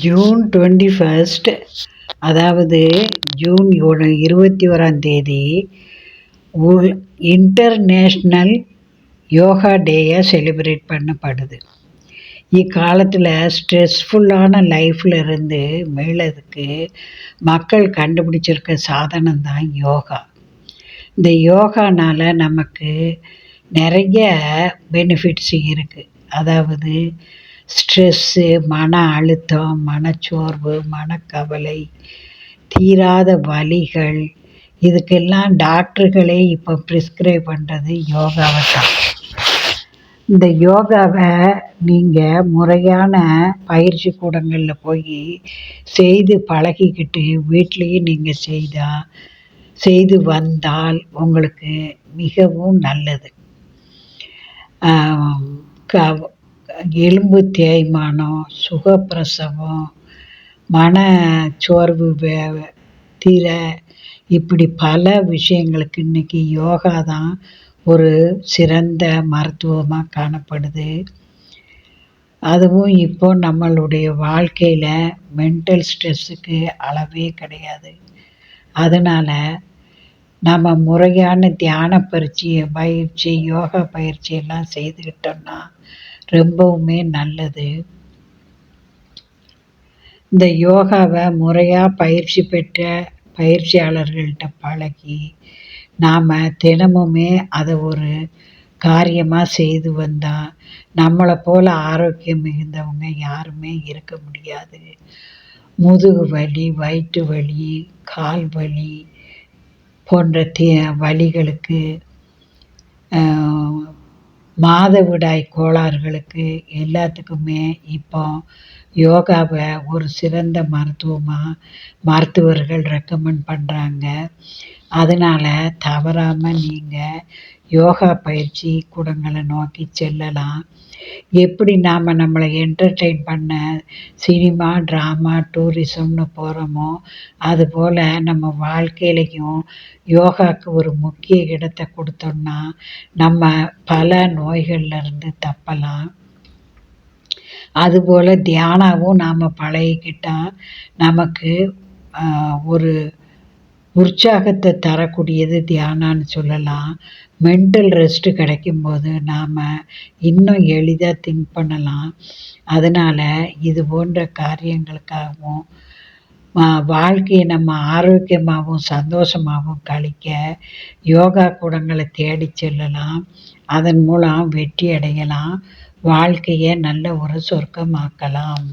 June 21, அதாவது June 21 international yoga டேயாக celebrate பண்ணப்படுது. இக்காலத்தில் ஸ்ட்ரெஸ்ஃபுல்லான லைஃப்பில் இருந்து மீளதுக்கு மக்கள் கண்டுபிடிச்சிருக்க சாதனம் தான் யோகா. இந்த யோகானால் நமக்கு நிறைய பெனிஃபிட்ஸ் இருக்குது. அதாவது ஸ்ட்ரெஸ்ஸு, மன அழுத்தம், மனச்சோர்வு, மனக்கவலை, தீராத வலிகள், இதுக்கெல்லாம் டாக்டர்களே இப்போ ப்ரிஸ்கிரைப் பண்ணுறது யோகாவை தான். இந்த யோகாவை நீங்கள் முறையான பயிற்சி கூடங்களில் போய் செய்து பழகிக்கிட்டு வீட்லேயும் நீங்கள் செய்து வந்தால் உங்களுக்கு மிகவும் நல்லது. எலும்பு தேய்மானம், சுகப்பிரசவம், மனச்சோர்வு தீர, இப்படி பல விஷயங்களுக்கு இன்றைக்கி யோகா தான் ஒரு சிறந்த மருத்துவமாக காணப்படுது. அதுவும் இப்போ நம்மளுடைய வாழ்க்கையில் மென்டல் ஸ்ட்ரெஸ்ஸுக்கு அளவே கிடையாது. அதனால் நம்ம முறையான தியான பயிற்சி, யோகா பயிற்சியெல்லாம் செய்துக்கிட்டோம்னா ரொம்பவுமே நல்லது. இந்த யோகாவை முறையாக பயிற்சி பெற்ற பயிற்சியாளர்கள்ட்ட பழகி நாம் தினமுமே அதை ஒரு காரியமாக செய்து வந்தால் நம்மளை போல் ஆரோக்கியம் மிகுந்தவங்க யாருமே இருக்க முடியாது. முதுகு வலி, வயிற்று வலி, கால் வலி போன்ற வலிகளுக்கு, மாதவிடாய் கோளாறுகளுக்கு எல்லாத்துக்குமே இப்போ யோகாவை ஒரு சிறந்த மருத்துவமாக மருத்துவர்கள் ரெக்கமெண்ட் பண்ணுறாங்க. அதனால் தவறாமல் நீங்கள் யோகா பயிற்சி கூடங்களை நோக்கி செல்லலாம். எப்படி நாம் நம்மளை என்டர்டெயின் பண்ண சினிமா, ட்ராமா, டூரிசம்னு போகிறோமோ அதுபோல் நம்ம வாழ்க்கையிலையும் யோகாவுக்கு ஒரு முக்கிய இடத்தை கொடுத்தோம்னா நம்ம பல நோய்கள்லேருந்து தப்பலாம். அதுபோல் தியானாவும் நாம் பழகிக்கிட்டால் நமக்கு ஒரு உற்சாகத்தை தரக்கூடியது தியானான்னு சொல்லலாம். மென்டல் ரெஸ்ட்டு கிடைக்கும்போது நாம் இன்னும் எளிதாக திங்க் பண்ணலாம். அதனால் இது போன்ற காரியங்களுக்காகவும் வாழ்க்கையை நம்ம ஆரோக்கியமாகவும் சந்தோஷமாகவும் கழிக்க யோகா கூடங்களை தேடி செல்லலாம். அதன் மூலம் வெற்றி அடையலாம். வாழ்க்கையை நல்ல ஒரு சொர்க்கமாக்கலாம்.